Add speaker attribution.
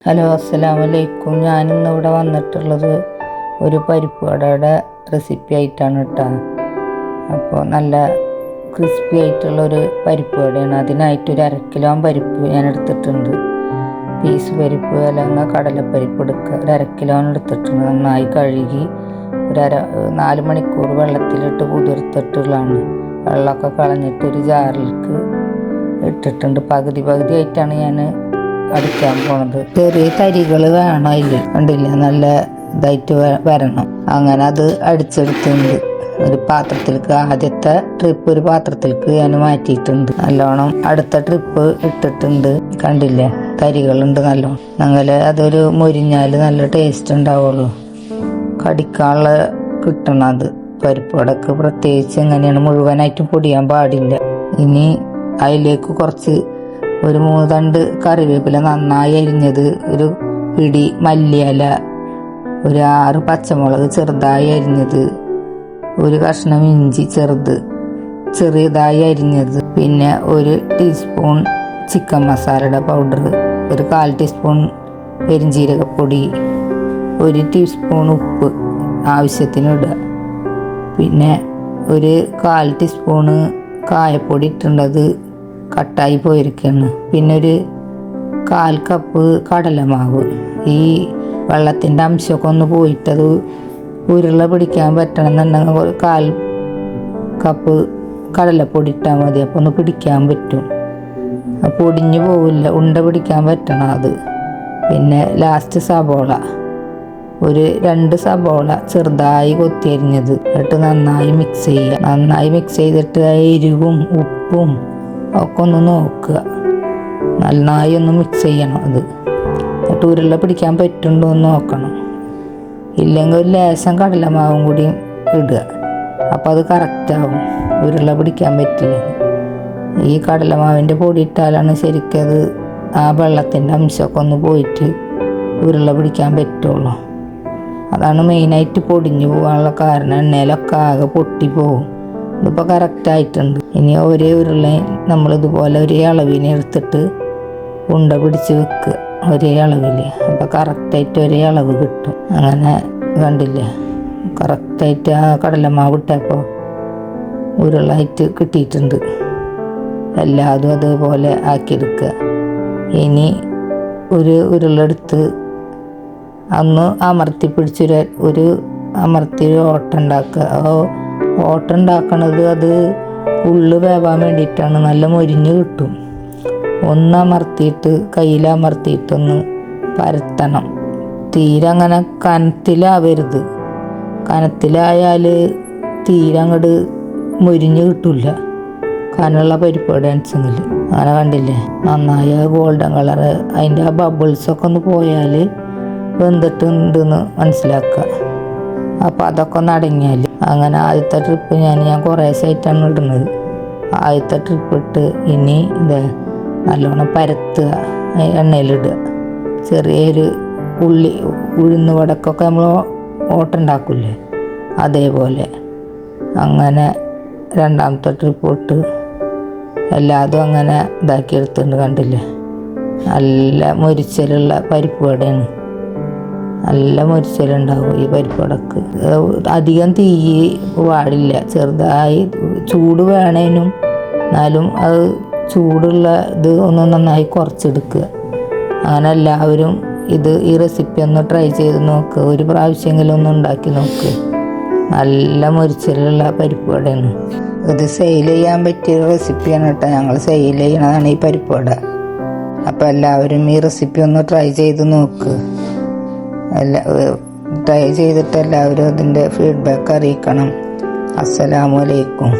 Speaker 1: Hello, അസ്സലാമലൈക്കും. ഞാനിന്നിവിടെ വന്നിട്ടുള്ളത് ഒരു പരിപ്പ് വടയുടെ റെസിപ്പി ആയിട്ടാണ് കേട്ടോ. അപ്പോൾ നല്ല ക്രിസ്പി ആയിട്ടുള്ളൊരു പരിപ്പ് വടയാണ്. അതിനായിട്ടൊരു 1/2 കിലോ പരിപ്പ് ഞാൻ എടുത്തിട്ടുണ്ട്. പീസ് പരിപ്പ് അല്ലെങ്കിൽ കടലപ്പരിപ്പ് എടുക്കുക. 1/2 കിലോ എടുത്തിട്ടുണ്ട്. നന്നായി കഴുകി 4 മണിക്കൂർ വെള്ളത്തിലിട്ട് കുതിർത്തിട്ടുള്ളതാണ്. വെള്ളമൊക്കെ കളഞ്ഞിട്ട് ഒരു ജാറിലേക്ക് ഇട്ടിട്ടുണ്ട്. പകുതി ആയിട്ടാണ് ഞാൻ അടിക്കാൻ പോണത്. ചെറിയ തരികൾ വേണം അതിൽ, കണ്ടില്ല, നല്ല ഇതായിട്ട് വരണം. അങ്ങനെ അത് അടിച്ചെടുത്തിട്ടുണ്ട്. ഒരു പാത്രത്തിലേക്ക് ആദ്യത്തെ ട്രിപ്പ് ഒരു പാത്രത്തിലേക്ക് ഞാൻ മാറ്റിയിട്ടുണ്ട്. നല്ലോണം അടുത്ത ട്രിപ്പ് ഇട്ടിട്ടുണ്ട്. കണ്ടില്ലേ, തരികളുണ്ട് നല്ലോണം. അങ്ങനെ അതൊരു മൊരിഞ്ഞാൽ നല്ല ടേസ്റ്റ് ഉണ്ടാവുള്ളൂ. കടിക്കാനുള്ള കിട്ടണം. അത് പരിപ്പ് വടക്ക് പ്രത്യേകിച്ച് എങ്ങനെയാണ്, മുഴുവനായിട്ടും പൊടിയാൻ പാടില്ല. ഇനി അതിലേക്ക് കുറച്ച് ഒരു 3 തണ്ട് കറിവേപ്പില നന്നായി അരിഞ്ഞത്, ഒരു പിടി മല്ലിയില, ഒരു 6 പച്ചമുളക് ചെറുതായി അരിഞ്ഞത്, ഒരു കഷ്ണം ഇഞ്ചി ചെറിയതായി അരിഞ്ഞത്, പിന്നെ 1 ടീസ്പൂൺ ചിക്കൻ മസാലയുടെ പൗഡർ, ഒരു 1/4 ടീസ്പൂൺ പെരിഞ്ജീരകപ്പൊടി, 1 ടീസ്പൂൺ ഉപ്പ് ആവശ്യത്തിന് ഇടുക. പിന്നെ ഒരു 1/4 ടീസ്പൂണ് കായപ്പൊടി ഇട്ടുള്ളത് കട്ടായി പോയിരിക്കുകയാണ്. പിന്നെ ഒരു 1/4 കപ്പ് കടലമാവ്. ഈ വെള്ളത്തിൻ്റെ അംശമൊക്കെ ഒന്ന് പോയിട്ടത് ഉരുള പിടിക്കാൻ പറ്റണമെന്നുണ്ടെങ്കിൽ 1/4 കപ്പ് കടലപ്പൊടി ഇട്ടാൽ മതി. അപ്പോൾ ഒന്ന് പിടിക്കാൻ പറ്റും, പൊടിഞ്ഞു പോവില്ല, ഉണ്ട പിടിക്കാൻ പറ്റണം അത്. പിന്നെ ലാസ്റ്റ് സബോള, ഒരു 2 സബോള ചെറുതായി കൊത്തിയരിഞ്ഞത് എന്നിട്ട് നന്നായി മിക്സ് ചെയ്യുക. നന്നായി മിക്സ് ചെയ്തിട്ട് എരിവും ഉപ്പും ഒക്കെ ഒന്ന് നോക്കുക. നന്നായി ഒന്ന് മിക്സ് ചെയ്യണം അത്. എന്നിട്ട് ഉരുള പിടിക്കാൻ പറ്റുന്നുണ്ടോ എന്ന് നോക്കണം. ഇല്ലെങ്കിൽ ഒരു ലേശം കടലമാവും കൂടി ഇടുക. അപ്പോൾ അത് കറക്റ്റാവും. ഉരുള പിടിക്കാൻ പറ്റില്ല. ഈ കടലമാവിൻ്റെ പൊടി ഇട്ടാലാണ് ശരിക്കത് ആ വെള്ളത്തിൻ്റെ അംശമൊക്കെ ഒന്ന് പോയിട്ട് ഉരുള പിടിക്കാൻ പറ്റുള്ളൂ. അതാണ് മെയിനായിട്ട് പൊടിഞ്ഞു പോകാനുള്ള കാരണം. എണ്ണയിലൊക്കെ ആകെ പൊട്ടിപ്പോവും. ഇതിപ്പോൾ കറക്റ്റായിട്ടുണ്ട്. ഇനി ഒരേ ഉരുള നമ്മളിതുപോലെ ഒരേ അളവിനെ എടുത്തിട്ട് ഉണ്ട പിടിച്ച് വെക്കുക, ഒരേ അളവിൽ. അപ്പോൾ കറക്റ്റായിട്ട് ഒരേ അളവ് കിട്ടും. അങ്ങനെ കണ്ടില്ലേ, കറക്റ്റായിട്ട് ആ കടലമാവ് ഇട്ടപ്പോൾ ഉരുളായിട്ട് കിട്ടിയിട്ടുണ്ട്. എല്ലാതും അതുപോലെ ആക്കിയെടുക്കുക. ഇനി ഒരു ഉരുളെടുത്ത് അന്ന് അമർത്തി പിടിച്ചൊരു അമർത്തി ഓട്ടം ഉണ്ടാക്കുക. ഓട്ടം ഉണ്ടാക്കണത് അത് ഉള്ളു വേവാൻ വേണ്ടിയിട്ടാണ്. നല്ല മൊരിഞ്ഞ് കിട്ടും. ഒന്ന് അമർത്തിയിട്ട് കയ്യിലമർത്തിയിട്ടൊന്ന് പരത്തണം. തീരെ അങ്ങനെ കനത്തിലാവരുത്. കനത്തിലായാൽ തീരെ അങ്ങോട്ട് മൊരിഞ്ഞ് കിട്ടില്ല. കനുള്ള പരിപ്പാട് അണിച്ചെങ്കിൽ. അങ്ങനെ കണ്ടില്ലേ, നന്നായ ഗോൾഡൻ കളറ്, അതിൻ്റെ ആ ബബിൾസൊക്കെ ഒന്ന് പോയാൽ വെന്തിട്ടുണ്ടെന്ന് മനസ്സിലാക്കുക. അപ്പോൾ അതൊക്കെ ഒന്ന് അടങ്ങിയാൽ. അങ്ങനെ ആദ്യത്തെ ട്രിപ്പ് ഞാൻ കുറേ സൈറ്റാണ് ഇടുന്നത്. ആദ്യത്തെ ട്രിപ്പ് ഇട്ട് ഇനി ഇത് നല്ലോണം പരത്തുക, എണ്ണയിലിടുക. ചെറിയൊരു ഉഴുന്ന് വടക്കൊക്കെ നമ്മൾ ഓട്ടുണ്ടാക്കില്ലേ, അതേപോലെ. അങ്ങനെ രണ്ടാമത്തെ ട്രിപ്പ് ഇട്ട് എല്ലാതും അങ്ങനെ ഇതാക്കി എടുത്തിട്ടുണ്ട്. കണ്ടില്ലേ, നല്ല മൊരിച്ചലുള്ള പരിപ്പ് വടയാണ്. നല്ല മൊരിച്ചലുണ്ടാവും ഈ പരിപ്പ് വടക്ക്. അധികം തീ പാടില്ല, ചെറുതായി ചൂട് വേണേനും. എന്നാലും അത് ചൂടുള്ള ഇത് ഒന്ന് നന്നായി കുറച്ചെടുക്കുക. അങ്ങനെ എല്ലാവരും ഈ റെസിപ്പി ഒന്ന് ട്രൈ ചെയ്ത് നോക്കുക. ഒരു പ്രാവശ്യമെങ്കിലും ഒന്ന് ഉണ്ടാക്കി നോക്കുക. നല്ല മൊരിച്ചലുള്ള പരിപ്പ് വടയാണ്. ഇത് സെയിൽ ചെയ്യാൻ പറ്റിയ റെസിപ്പിയാണ് കേട്ടോ. ഞങ്ങൾ സെയിൽ ചെയ്യണതാണ് ഈ പരിപ്പ് വട. അപ്പോൾ എല്ലാവരും ഈ റെസിപ്പി ഒന്ന് ട്രൈ ചെയ്ത് നോക്കുക. ട്രൈ ചെയ്തിട്ട് എല്ലാവരും അതിൻ്റെ ഫീഡ്ബാക്ക് അറിയിക്കണം. അസ്സലാമു അലൈക്കും.